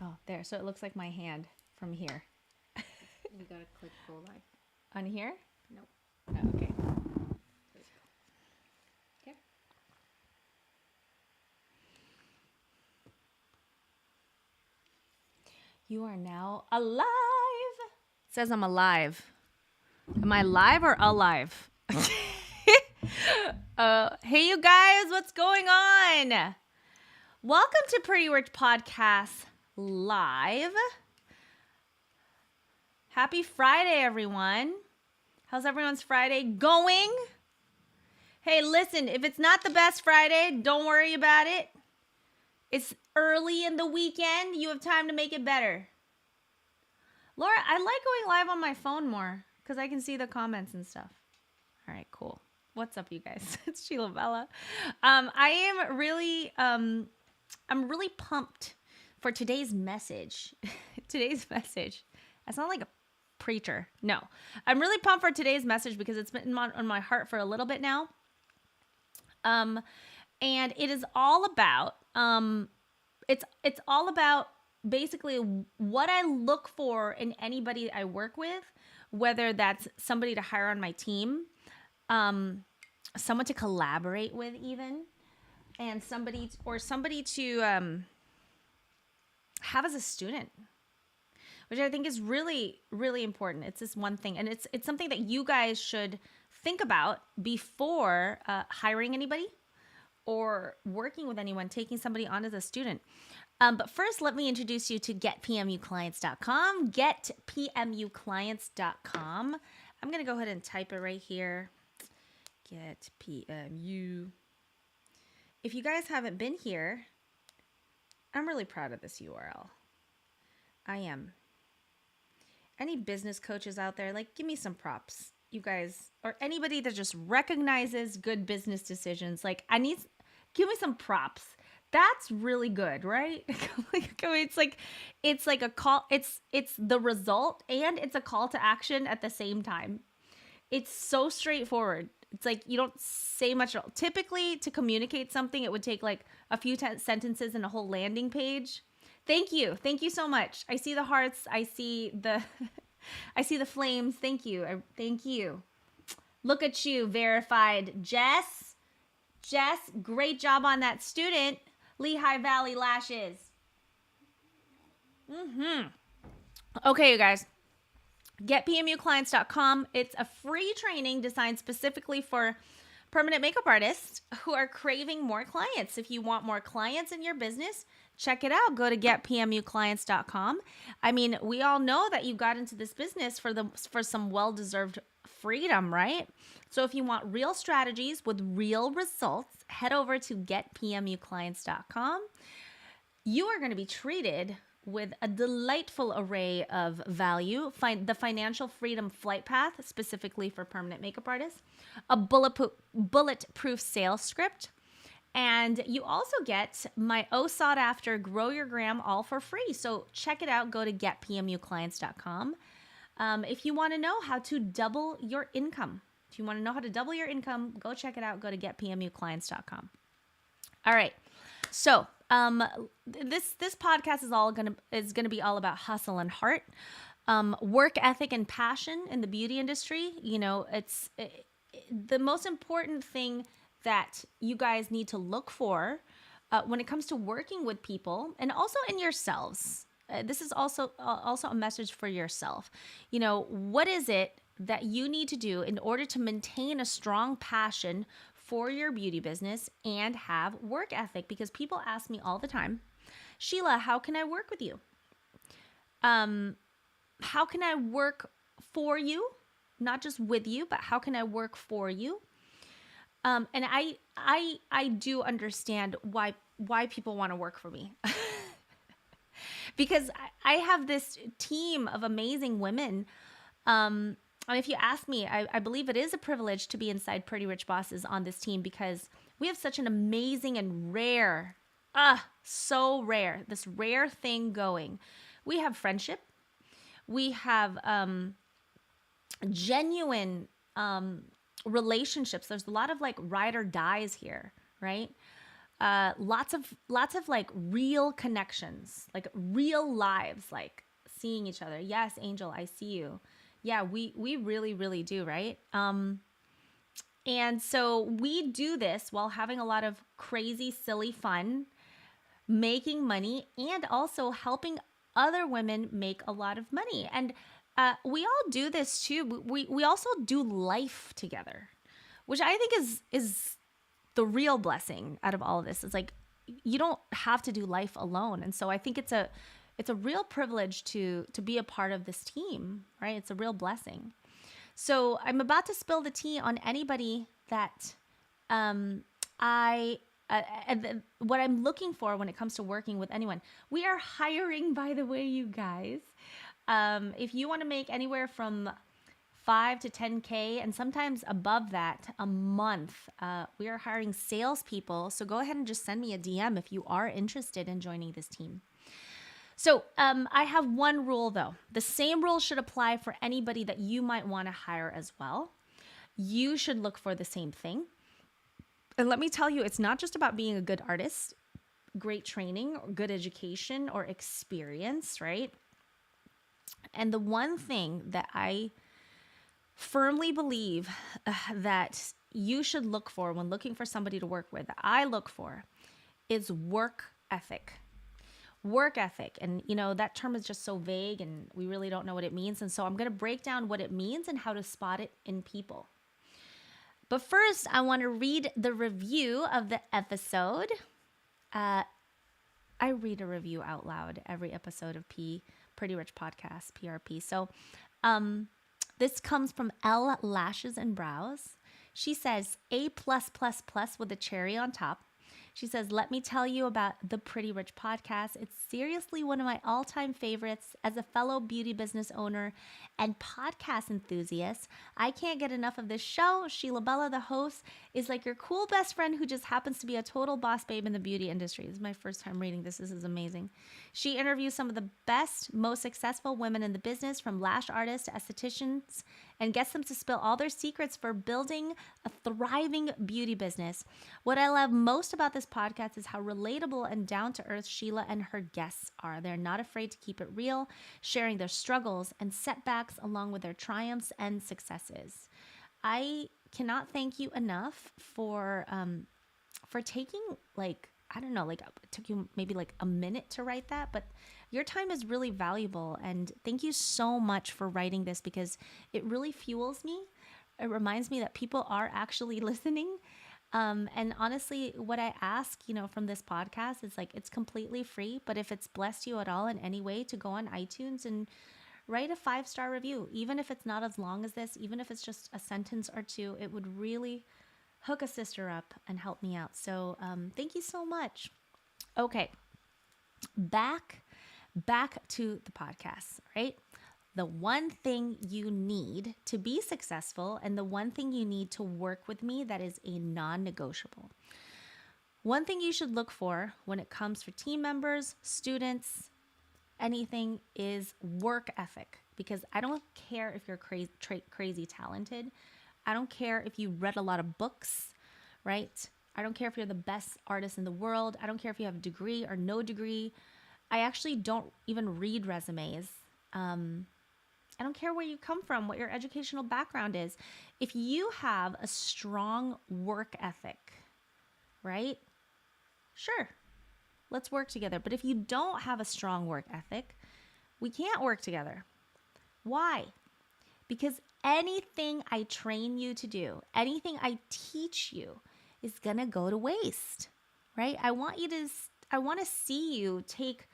Oh, there. So it looks like my hand from here. You gotta click go live. On here? Nope. Oh, okay. Okay. You are now alive. It says I'm alive. Am I live or alive? Hey, you guys, what's going on? Welcome to Pretty Rich Podcast Live. Happy Friday, everyone. How's everyone's Friday going? Hey, listen, if it's not the best Friday, don't worry about it. It's early in the weekend. You have time to make it better. Laura, I like going live on my phone more because I can see the comments and stuff. All right, cool. What's up, you guys? It's Sheila Bella. I'm really pumped for today's message. Today's message. I sound like a preacher. No, I'm really pumped for today's message because it's been on my heart for a little bit now. And it is all about it's all about basically what I look for in anybody I work with, whether that's somebody to hire on my team, someone to collaborate with even, and somebody to have as a student, which I think is really, really important. It's this one thing, and it's something that you guys should think about before hiring anybody or working with anyone, taking somebody on as a student. But first, let me introduce you to getpmuclients.com, getpmuclients.com. I'm going to go ahead and type it right here, getpmu. If you guys haven't been here, I'm really proud of this URL. I am. Any business coaches out there, like, give me some props, you guys, or anybody that just recognizes good business decisions. Like, give me some props. That's really good, right? It's like a call. It's the result and it's a call to action at the same time. It's so straightforward. It's like you don't say much at all. Typically, to communicate something, it would take like a few sentences and a whole landing page. Thank you so much. I see the hearts. I see the I see the flames. Thank you. Thank you. Look at you, verified Jess, great job on that student. Lehigh Valley Lashes. Okay, you guys. GetPMUclients.com. It's a free training designed specifically for permanent makeup artists who are craving more clients. If you want more clients in your business, check it out. Go to getpmuclients.com. I mean, we all know that you got into this business for some well-deserved freedom, right? So if you want real strategies with real results, head over to getpmuclients.com. You are going to be treated with a delightful array of value. Find the Financial Freedom Flight Path, specifically for permanent makeup artists, a bulletproof sales script, and you also get my sought after Grow Your Gram all for free. So check it out. Go to getpmuclients.com. If you want to know how to double your income, go check it out. Go to getpmuclients.com. All right. So this podcast is gonna be all about hustle and heart, work ethic and passion in the beauty industry. You know, the most important thing that you guys need to look for when it comes to working with people and also in yourselves. This is also a message for yourself. You know, what is it that you need to do in order to maintain a strong passion for your beauty business and have work ethic? Because people ask me all the time, Sheila, how can I work with you? How can I work for you? Not just with you, but how can I work for you? And I do understand why people want to work for me. Because I have this team of amazing women. And if you ask me, I believe it is a privilege to be inside Pretty Rich Bosses on this team because we have such an amazing and rare, this rare thing going. We have friendship. We have genuine relationships. There's a lot of like ride or dies here, right? lots of like real connections, like real lives, like seeing each other. Yes, Angel, I see you. Yeah, we really, really do, right? And so we do this while having a lot of crazy, silly fun, making money, and also helping other women make a lot of money. And we all do this too. We also do life together, which I think is the real blessing out of all of this. Is like you don't have to do life alone. And so I think it's a real privilege to be a part of this team, right? It's a real blessing. So I'm about to spill the tea on anybody that what I'm looking for when it comes to working with anyone. We are hiring, by the way, you guys. If you want to make anywhere from 5 to 10K and sometimes above that a month, we are hiring salespeople. So go ahead and just send me a DM if you are interested in joining this team. So I have one rule, though. The same rule should apply for anybody that you might want to hire as well. You should look for the same thing. And let me tell you, it's not just about being a good artist, great training, or good education or experience, right? And the one thing that I firmly believe that you should look for when looking for somebody to work with, that I look for, is work ethic. Work ethic. And, you know, that term is just so vague and we really don't know what it means. And so I'm going to break down what it means and how to spot it in people. But first, I want to read the review of the episode. I read a review out loud every episode of Pretty Rich Podcast, PRP. So this comes from L Lashes and Brows. She says, A+++ with a cherry on top. She says, let me tell you about the Pretty Rich Podcast. It's seriously one of my all-time favorites. As a fellow beauty business owner and podcast enthusiast, I can't get enough of this show. Sheila Bella, the host, is like your cool best friend who just happens to be a total boss babe in the beauty industry. This is my first time reading this. This is amazing. She interviews some of the best, most successful women in the business, from lash artists to estheticians, and gets them to spill all their secrets for building a thriving beauty business. What I love most about this podcast is how relatable and down-to-earth Sheila and her guests are. They're not afraid to keep it real, sharing their struggles and setbacks along with their triumphs and successes. I cannot thank you enough for taking, like, I don't know, like it took you maybe like a minute to write that, but your time is really valuable. And thank you so much for writing this, because it really fuels me. It reminds me that people are actually listening. And honestly, what I ask, you know, from this podcast is like, it's completely free, but if it's blessed you at all in any way, to go on iTunes and write a 5-star review, even if it's not as long as this, even if it's just a sentence or two, it would really hook a sister up and help me out. So thank you so much. Okay, back to the podcast, right? The one thing you need to be successful, and the one thing you need to work with me that is a non-negotiable. One thing you should look for when it comes for team members, students, anything, is work ethic. Because I don't care if you're crazy talented. I don't care if you read a lot of books, right? I don't care if you're the best artist in the world. I don't care if you have a degree or no degree. I actually don't even read resumes. I don't care where you come from, what your educational background is. If you have a strong work ethic, right? Sure, let's work together. But if you don't have a strong work ethic, we can't work together. Why? Because anything I train you to do, anything I teach you, is gonna go to waste, right? I want to see you take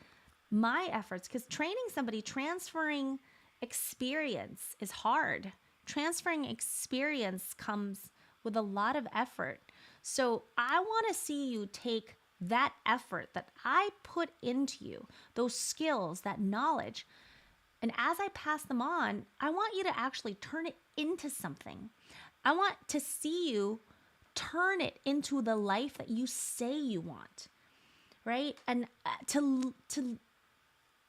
my efforts, because training somebody, transferring experience is hard. Transferring experience comes with a lot of effort. So I want to see you take that effort that I put into you, those skills, that knowledge, and as I pass them on, I want you to actually turn it into something. I want to see you turn it into the life that you say you want, right? And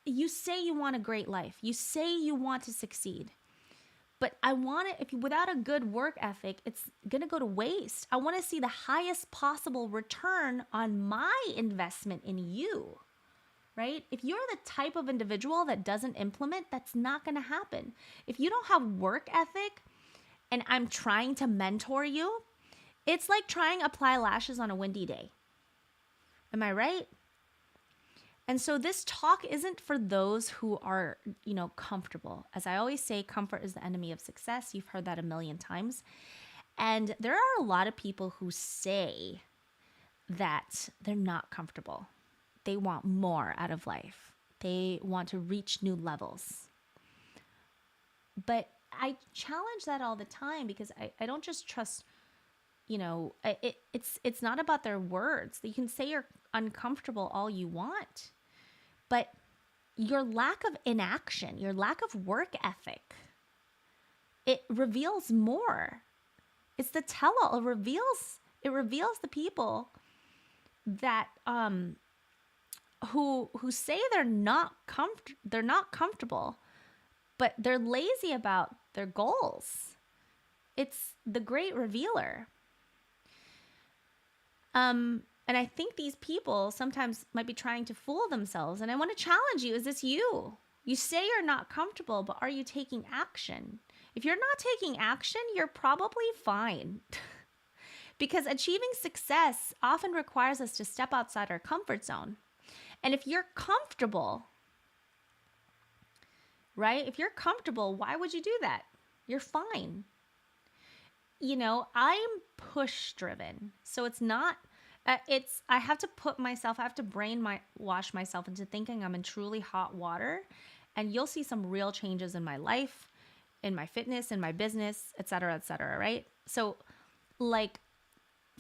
you say you want a great life. You say you want to succeed. But I want it, if you, without a good work ethic, it's going to go to waste. I want to see the highest possible return on my investment in you, right? If you're the type of individual that doesn't implement, that's not going to happen. If you don't have work ethic and I'm trying to mentor you, it's like trying to apply lashes on a windy day. Am I right? And so this talk isn't for those who are, comfortable. As I always say, comfort is the enemy of success. You've heard that a million times. And there are a lot of people who say that they're not comfortable. They want more out of life. They want to reach new levels. But I challenge that all the time because I don't just trust, it's not about their words. You can say you're uncomfortable all you want. But your lack of inaction, your lack of work ethic, it reveals more. It's the tell-all. It reveals the people that who say they're not comfortable, but they're lazy about their goals. It's the great revealer. And I think these people sometimes might be trying to fool themselves. And I want to challenge you. Is this you? You say you're not comfortable, but are you taking action? If you're not taking action, you're probably fine. Because achieving success often requires us to step outside our comfort zone. And if you're comfortable, right? If you're comfortable, why would you do that? You're fine. I'm push driven. So it's not... I have to brainwash myself into thinking I'm in truly hot water, and you'll see some real changes in my life, in my fitness, in my business, et cetera, right? So like,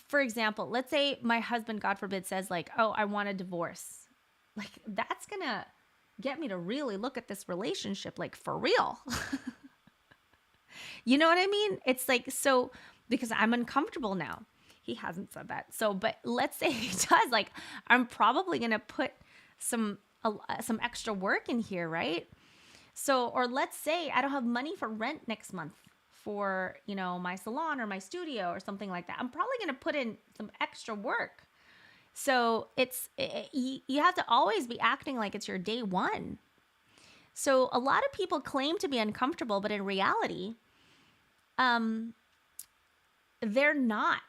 for example, let's say my husband, God forbid, says like, oh, I want a divorce. Like that's going to get me to really look at this relationship, like for real. You know what I mean? It's like, so because I'm uncomfortable now. He hasn't said that. So, but let's say he does, like, I'm probably going to put some extra work in here, right? So, or let's say I don't have money for rent next month for, my salon or my studio or something like that. I'm probably going to put in some extra work. So you have to always be acting like it's your day one. So a lot of people claim to be uncomfortable, but in reality, they're not.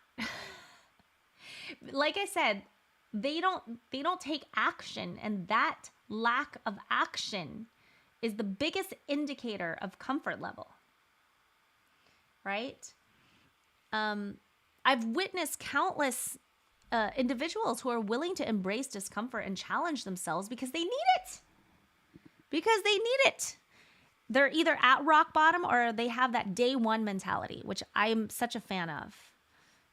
Like I said, they don't take action, and that lack of action is the biggest indicator of comfort level. Right? I've witnessed countless individuals who are willing to embrace discomfort and challenge themselves because they need it. They're either at rock bottom or they have that day one mentality, which I'm such a fan of.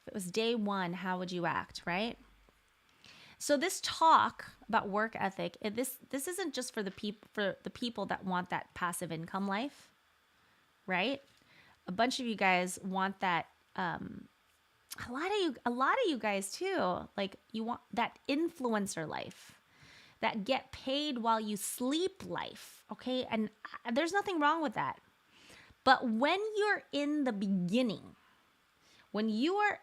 If it was day one, how would you act, right? So this talk about work ethic, this isn't just for the people that want that passive income life, right? A bunch of you guys want that. A lot of you guys too. Like you want that influencer life, that get paid while you sleep life, okay? And there's nothing wrong with that. But when you're in the beginning, when you are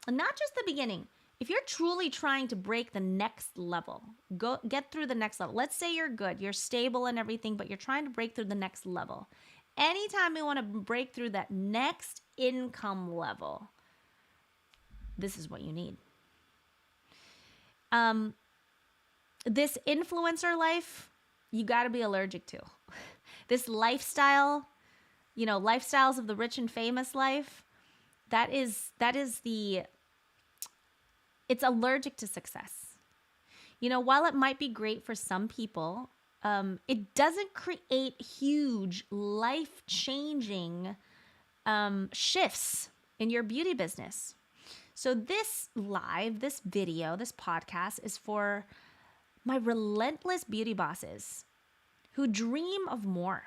not just the beginning, if you're truly trying to break the next level, get through the next level. Let's say you're good, you're stable and everything, but you're trying to break through the next level. Anytime you want to break through that next income level, this is what you need. This influencer life, you got to be allergic to. This lifestyle, lifestyles of the rich and famous life, it's allergic to success. While it might be great for some people, it doesn't create huge life-changing shifts in your beauty business. So this video, this podcast is for my relentless beauty bosses who dream of more,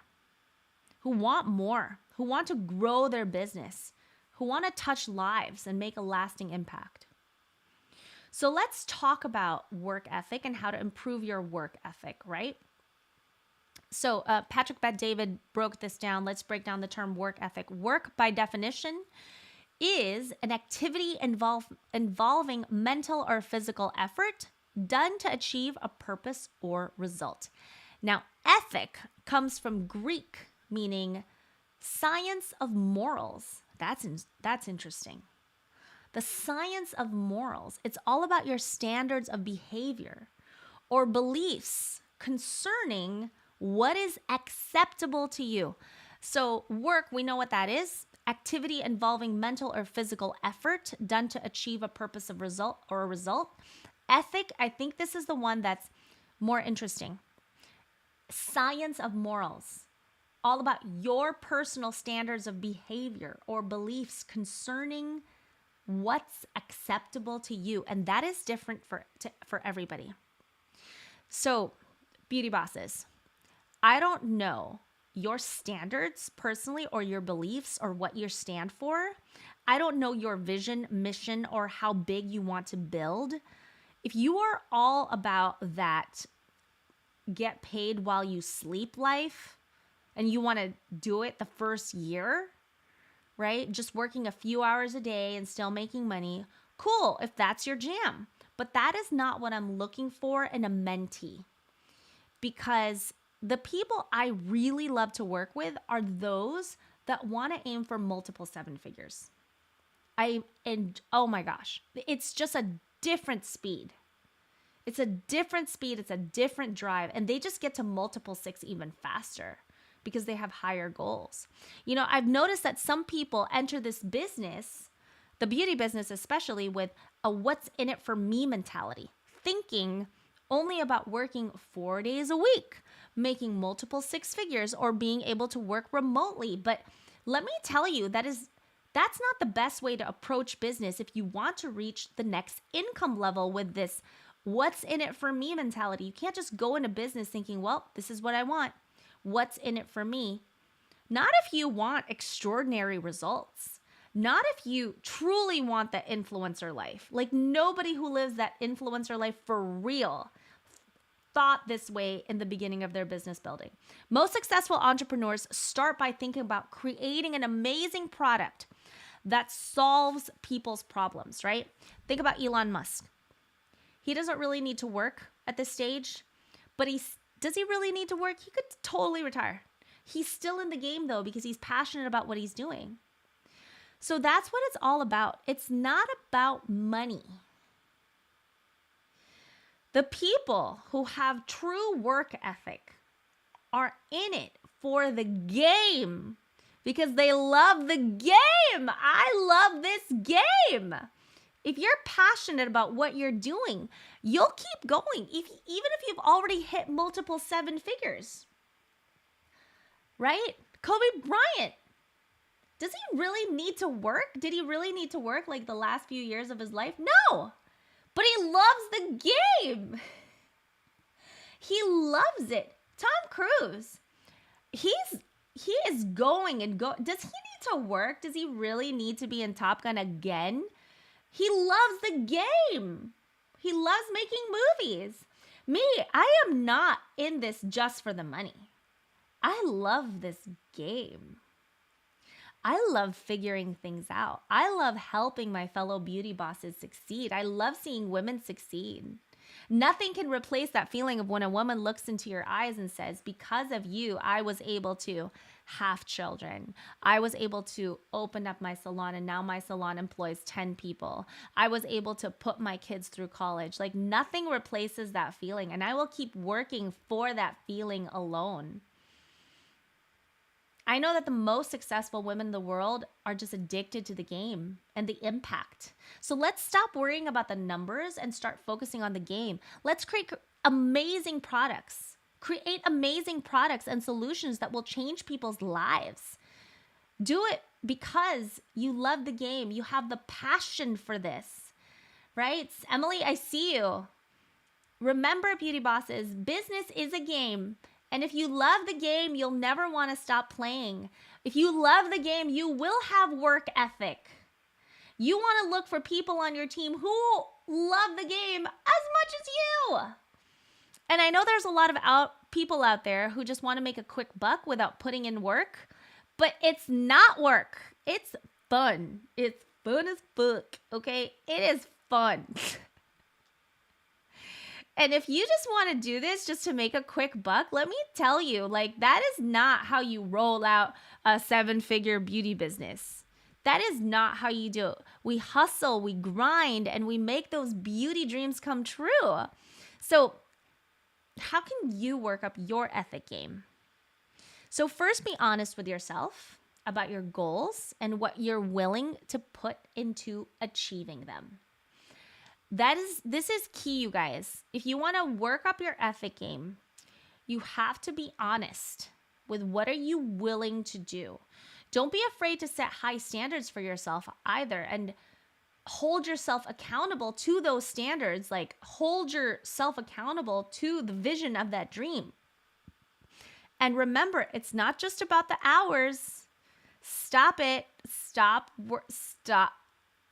who want to grow their business, who want to touch lives and make a lasting impact. So let's talk about work ethic and how to improve your work ethic, right? So Patrick Bet-David broke this down. Let's break down the term work ethic. Work, by definition, is an activity involving mental or physical effort done to achieve a purpose or result. Now, ethic comes from Greek, meaning science of morals. That's interesting. The science of morals. It's all about your standards of behavior or beliefs concerning what is acceptable to you. So work, we know what that is. Activity involving mental or physical effort done to achieve a purpose of result or a result. Ethic, I think this is the one that's more interesting. Science of morals. All about your personal standards of behavior or beliefs concerning what's acceptable to you. And that is different for everybody. So, beauty bosses, I don't know your standards personally or your beliefs or what you stand for. I don't know your vision, mission, or how big you want to build. If you are all about that get paid while you sleep life and you want to do it the first year, right? Just working a few hours a day and still making money. Cool, if that's your jam. But that is not what I'm looking for in a mentee. Because the people I really love to work with are those that want to aim for multiple seven figures. Oh my gosh, it's just a different speed. It's a different speed. It's a different drive. And they just get to multiple six even faster because they have higher goals. You know, I've noticed that some people enter this business, the beauty business especially, with a what's in it for me mentality, thinking only about working 4 days a week, making multiple six figures, or being able to work remotely. But let me tell you, that's not the best way to approach business if you want to reach the next income level with this what's in it for me mentality. You can't just go into business thinking, well, this is what I want. What's in it for me? Not if you want extraordinary results. Not if you truly want the influencer life. Like, nobody who lives that influencer life for real thought this way in the beginning of their business building. Most successful entrepreneurs start by thinking about creating an amazing product that solves people's problems, right? Think about Elon Musk. He doesn't really need to work at this stage, but does he really need to work? He could totally retire. He's still in the game though, because he's passionate about what he's doing. So that's what it's all about. It's not about money. The people who have true work ethic are in it for the game because they love the game. I love this game. If you're passionate about what you're doing, you'll keep going, even if you've already hit multiple seven figures, right? Kobe Bryant, does he really need to work? Did he really need to work like the last few years of his life? No, but he loves the game. He loves it. Tom Cruise, he is going and go. Does he need to work? Does he really need to be in Top Gun again? He loves the game. He loves making movies. Me, I am not in this just for the money. I love this game. I love figuring things out. I love helping my fellow beauty bosses succeed. I love seeing women succeed. Nothing can replace that feeling of when a woman looks into your eyes and says, because of you, I was able to have children. I was able to open up my salon, and now my salon employs 10 people. I was able to put my kids through college. Like, nothing replaces that feeling, and I will keep working for that feeling alone. I know that the most successful women in the world are just addicted to the game and the impact. So let's stop worrying about the numbers and start focusing on the game. Let's create amazing products. Create amazing products and solutions that will change people's lives. Do it because you love the game. You have the passion for this, right? Emily, I see you. Remember, beauty bosses, business is a game. And if you love the game, you'll never want to stop playing. If you love the game, you will have work ethic. You want to look for people on your team who love the game as much as you. And I know there's a lot of people out there who just want to make a quick buck without putting in work, but it's not work. It's fun. It's fun as fuck, okay? It is fun. And if you just want to do this just to make a quick buck, let me tell you, like, that is not how you roll out a 7-figure beauty business. That is not how you do it. We hustle, we grind, and we make those beauty dreams come true. So how can you work up your ethic game? So first, be honest with yourself about your goals and what you're willing to put into achieving them. This is key, you guys. If you want to work up your ethic game, you have to be honest with what are you willing to do. Don't be afraid to set high standards for yourself either, and hold yourself accountable to those standards. Like, hold yourself accountable to the vision of that dream. And remember, it's not just about the hours. Stop it. Stop.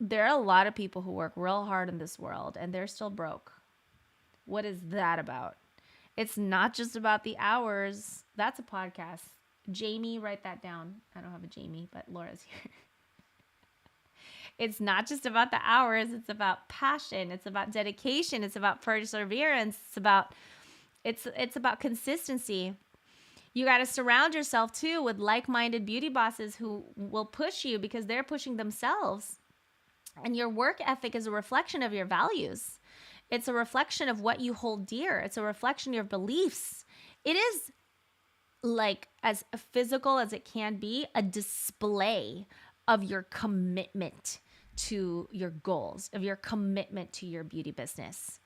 There are a lot of people who work real hard in this world and they're still broke. What is that about? It's not just about the hours. That's a podcast. Jamie, write that down. I don't have a Jamie, but Laura's here. It's not just about the hours. It's about passion. It's about dedication. It's about perseverance. It's about consistency. You got to surround yourself too with like-minded beauty bosses who will push you because they're pushing themselves. And your work ethic is a reflection of your values. It's a reflection of what you hold dear. It's a reflection of your beliefs. It is, like, as physical as it can be, a display of your commitment to your goals, of your commitment to your beauty business,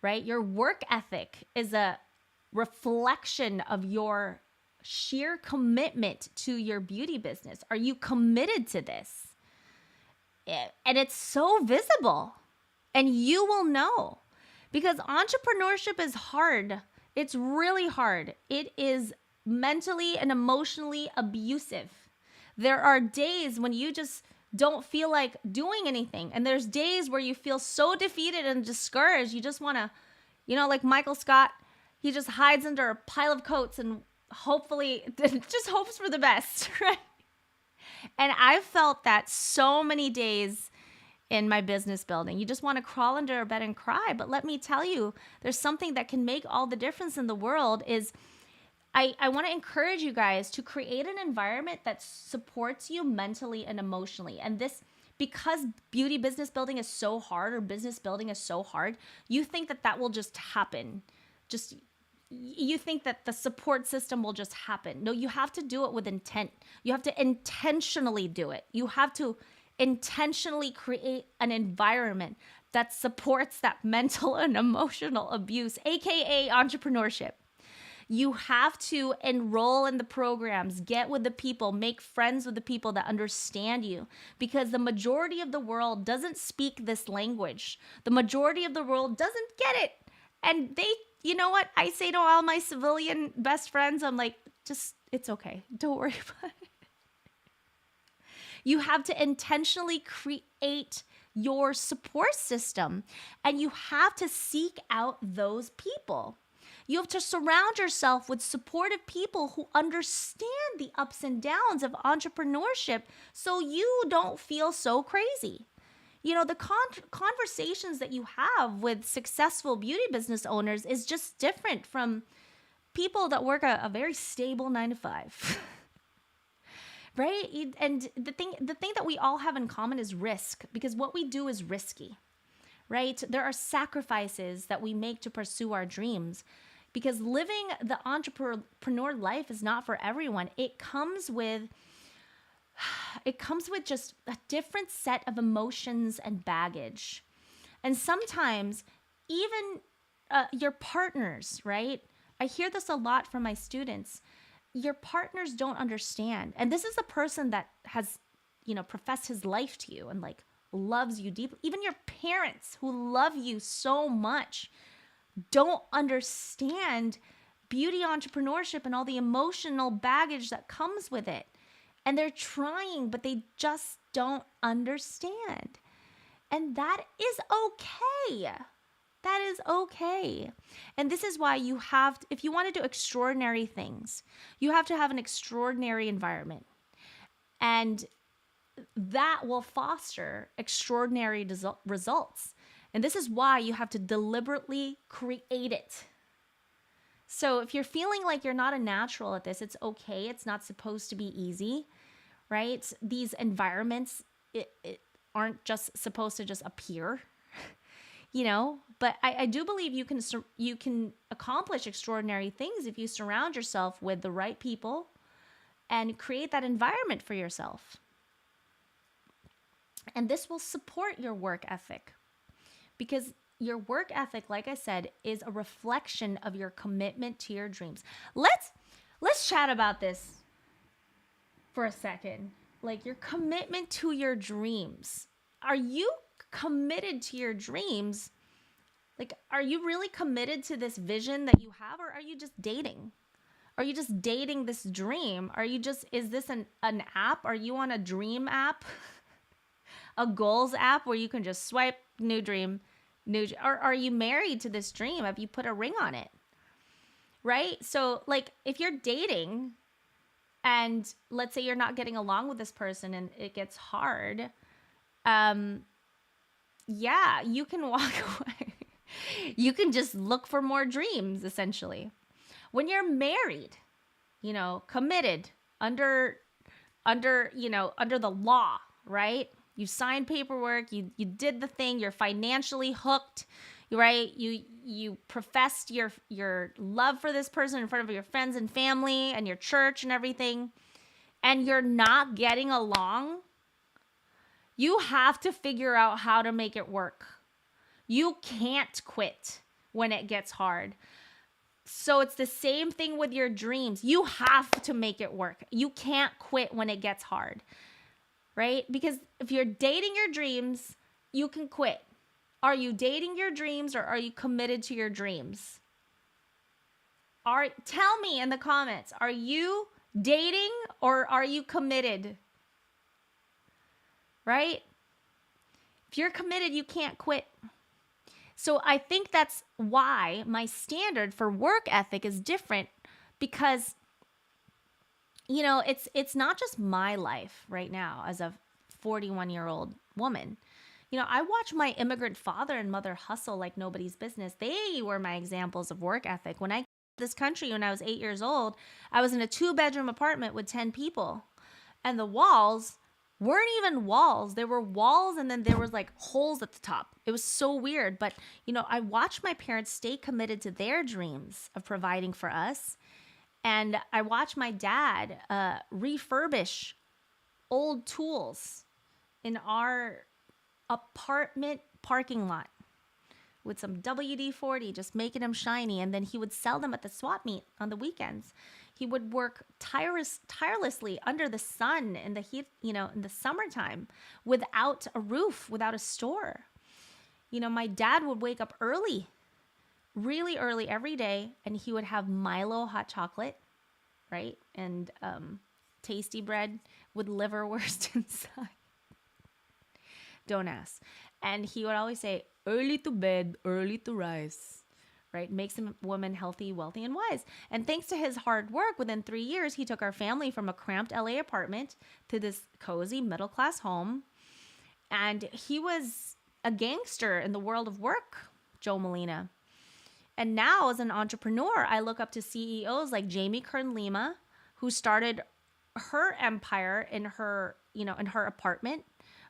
right? Your work ethic is a reflection of your sheer commitment to your beauty business. Are you committed to this? And it's so visible, and you will know, because entrepreneurship is hard. It's really hard. It is mentally and emotionally abusive. There are days when you just don't feel like doing anything. And there's days where you feel so defeated and discouraged. You just want to, like Michael Scott, he just hides under a pile of coats and hopefully just hopes for the best, right? And I've felt that so many days in my business building. You just want to crawl under a bed and cry. But let me tell you, there's something that can make all the difference in the world is I want to encourage you guys to create an environment that supports you mentally and emotionally. And this, because beauty business building is so hard, or business building is so hard, you think that will just happen. You think that the support system will just happen. No, you have to do it with intent. You have to intentionally do it. You have to intentionally create an environment that supports that mental and emotional abuse, aka entrepreneurship. You have to enroll in the programs, get with the people, make friends with the people that understand you, because the majority of the world doesn't speak this language. The majority of the world doesn't get it. And you know what? I say to all my civilian best friends, I'm like, it's okay. Don't worry about it. You have to intentionally create your support system, and you have to seek out those people. You have to surround yourself with supportive people who understand the ups and downs of entrepreneurship so you don't feel so crazy. The conversations that you have with successful beauty business owners is just different from people that work a very stable 9-to-5. Right? And the thing that we all have in common is risk, because what we do is risky, right? There are sacrifices that we make to pursue our dreams, because living the entrepreneur life is not for everyone. It comes with just a different set of emotions and baggage. And sometimes even your partners, right? I hear this a lot from my students. Your partners don't understand. And this is a person that has, professed his life to you and like loves you deeply. Even your parents who love you so much don't understand beauty entrepreneurship and all the emotional baggage that comes with it. And they're trying, but they just don't understand. And that is okay. That is okay. And this is why you have, if you want to do extraordinary things, you have to have an extraordinary environment. And that will foster extraordinary results. And this is why you have to deliberately create it. So if you're feeling like you're not a natural at this, it's okay. It's not supposed to be easy, right? These environments it aren't just supposed to just appear, but I do believe you can accomplish extraordinary things if you surround yourself with the right people and create that environment for yourself. And this will support your work ethic, because your work ethic, like I said, is a reflection of your commitment to your dreams. Let's chat about this for a second. Like, your commitment to your dreams. Are you committed to your dreams? Like, are you really committed to this vision that you have, or are you just dating? Are you just dating this dream? Is this an app? Are you on a dream app? A goals app where you can just swipe, new dream, or are you married to this dream? Have you put a ring on it? Right? So, like, if you're dating and let's say you're not getting along with this person and it gets hard, you can walk away. You can just look for more dreams, essentially. When you're married, committed under the law, right? You signed paperwork, you did the thing, you're financially hooked, right? You professed your love for this person in front of your friends and family and your church and everything, and you're not getting along. You have to figure out how to make it work. You can't quit when it gets hard. So it's the same thing with your dreams. You have to make it work. You can't quit when it gets hard, right? Because if you're dating your dreams, you can quit. Are you dating your dreams, or are you committed to your dreams? Tell me in the comments, are you dating or are you committed? Right? If you're committed, you can't quit. So I think that's why my standard for work ethic is different, because it's not just my life right now as a 41-year-old woman. I watch my immigrant father and mother hustle like nobody's business. They were my examples of work ethic. When I came to this country when I was 8 years old, I was in a 2-bedroom apartment with 10 people, and the walls weren't even walls. There were walls, and then there was like holes at the top. It was so weird. But, I watched my parents stay committed to their dreams of providing for us. And I watched my dad refurbish old tools in our apartment parking lot with some WD-40, just making them shiny. And then he would sell them at the swap meet on the weekends. He would work tirelessly under the sun in the heat, in the summertime, without a roof, without a store. My dad would wake up early, really early every day, and he would have Milo hot chocolate, right? And tasty bread with liverwurst inside. Don't ask. And he would always say, early to bed, early to rise. Right? Makes a woman healthy, wealthy, and wise. And thanks to his hard work, within 3 years, he took our family from a cramped LA apartment to this cozy middle-class home. And he was a gangster in the world of work, Joe Molina. And now, as an entrepreneur, I look up to CEOs like Jamie Kern Lima, who started her empire in her apartment,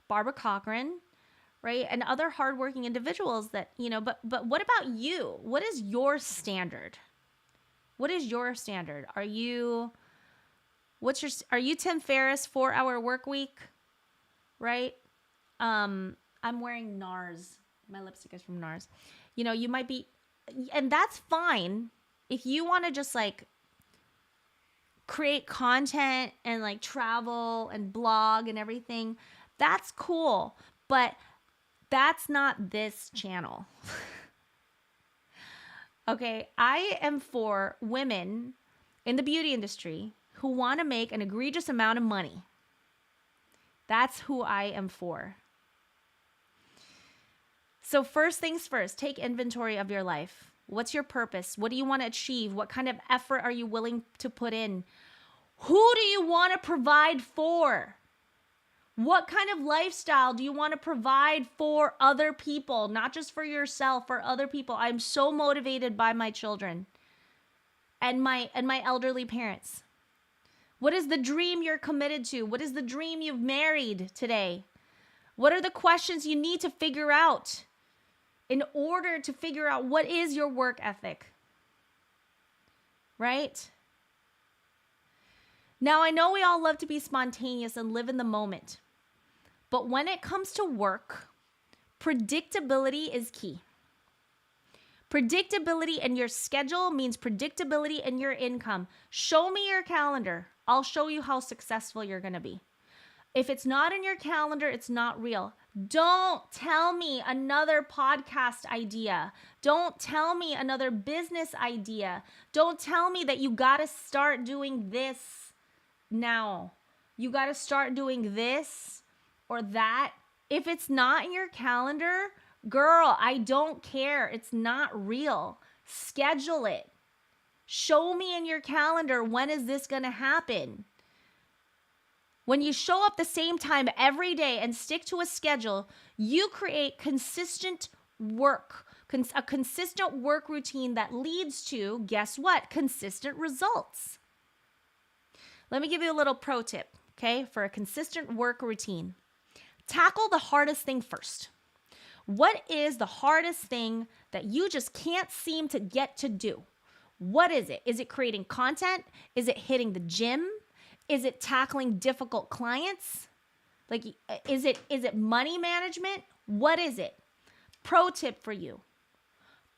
Barbara Cochran, right? And other hardworking individuals that, but what about you? What is your standard? What is your standard? Are you Tim Ferriss, 4-hour work week? Right? I'm wearing NARS. My lipstick is from NARS. You might be, and that's fine. If you want to just like create content and like travel and blog and everything, that's cool. But that's not this channel. Okay, I am for women in the beauty industry who want to make an egregious amount of money. That's who I am for. So first things first, take inventory of your life. What's your purpose? What do you want to achieve? What kind of effort are you willing to put in? Who do you want to provide for? What kind of lifestyle do you want to provide for other people, not just for yourself, for other people? I'm so motivated by my children and my elderly parents. What is the dream you're committed to? What is the dream you've married today? What are the questions you need to figure out in order to figure out what is your work ethic? Right? Now, I know we all love to be spontaneous and live in the moment. But when it comes to work, predictability is key. Predictability in your schedule means predictability in your income. Show me your calendar. I'll show you how successful you're going to be. If it's not in your calendar, it's not real. Don't tell me another podcast idea. Don't tell me another business idea. Don't tell me that you got to start doing this now. You got to start doing this or that. If it's not in your calendar, girl, I don't care. It's not real. Schedule it. Show me in your calendar, when is this going to happen? When you show up the same time every day and stick to a schedule, you create consistent work, a consistent work routine that leads to, guess what? Consistent results. Let me give you a little pro tip, okay, for a consistent work routine. Tackle the hardest thing first. What is the hardest thing that you just can't seem to get to do? What is it? Is it creating content? Is it hitting the gym? Is it tackling difficult clients? Like, is it money management? What is it? Pro tip for you.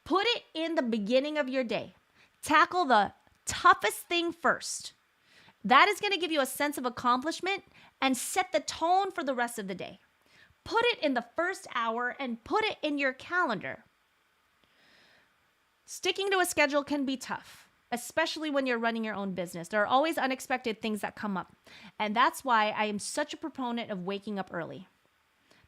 Put it in the beginning of your day. Tackle the toughest thing first. That is going to give you a sense of accomplishment and set the tone for the rest of the day. Put it in the first hour and put it in your calendar. Sticking to a schedule can be tough, especially when you're running your own business. There are always unexpected things that come up. And that's why I am such a proponent of waking up early.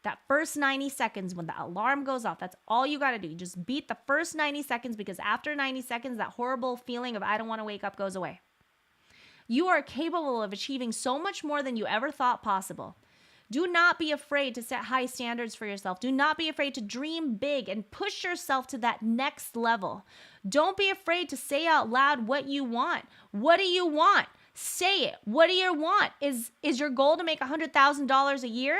That first 90 seconds when the alarm goes off, that's all you got to do. You just beat the first 90 seconds because after 90 seconds, that horrible feeling of I don't want to wake up goes away. You are capable of achieving so much more than you ever thought possible. Do not be afraid to set high standards for yourself. Do not be afraid to dream big and push yourself to that next level. Don't be afraid to say out loud what you want. What do you want? Say it. What do you want? Is your goal to make $100,000 a year?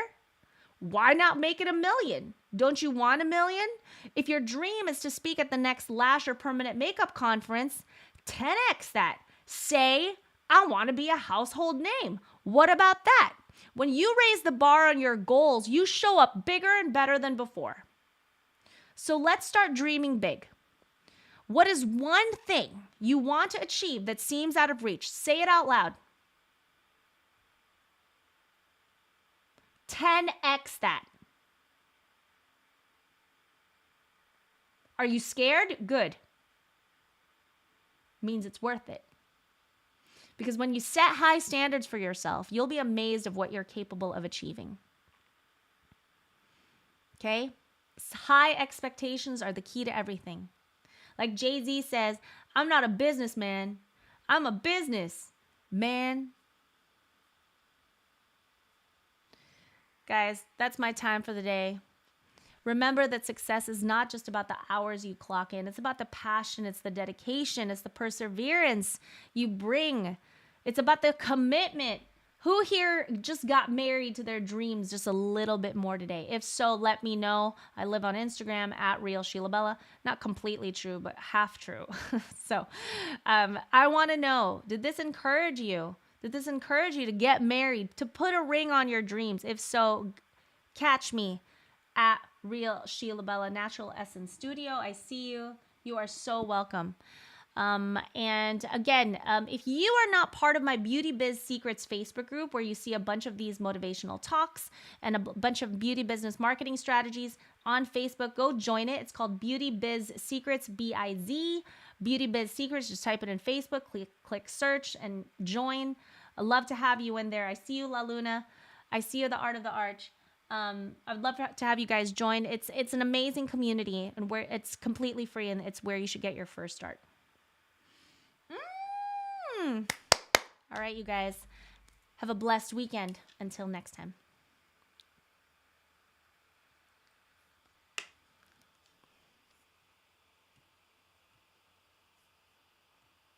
Why not make it $1 million? Don't you want $1 million? If your dream is to speak at the next lash or permanent makeup conference, 10x that. Say, I want to be a household name. What about that? When you raise the bar on your goals, you show up bigger and better than before. So let's start dreaming big. What is one thing you want to achieve that seems out of reach? Say it out loud. 10x that. Are you scared? Good. Means it's worth it. Because when you set high standards for yourself, you'll be amazed of what you're capable of achieving. Okay? High expectations are the key to everything. Like Jay-Z says, I'm not a businessman. I'm a business man. Guys, that's my time for the day. Remember that success is not just about the hours you clock in. It's about the passion. It's the dedication. It's the perseverance you bring. It's about the commitment. Who here just got married to their dreams just a little bit more today? If so, let me know. I live on Instagram at @RealSheilaBella. Not completely true, but half true. So I want to know, did this encourage you? Did this encourage you to get married, to put a ring on your dreams? If so, catch me at Real Sheila Bella Natural Essence Studio. I see you. You are so welcome. And again, if you are not part of my Beauty Biz Secrets Facebook group, where you see a bunch of these motivational talks and a bunch of beauty business marketing strategies on Facebook, go join it. It's called Beauty Biz Secrets, B-I-Z, Beauty Biz Secrets. Just type it in Facebook, click search and join. I'd love to have you in there. I see you, La Luna. I see you, The Art of the Arch. I'd love to have you guys join. It's an amazing community, and where it's completely free, and it's where you should get your first start. All right, you guys. Have a blessed weekend. Until next time.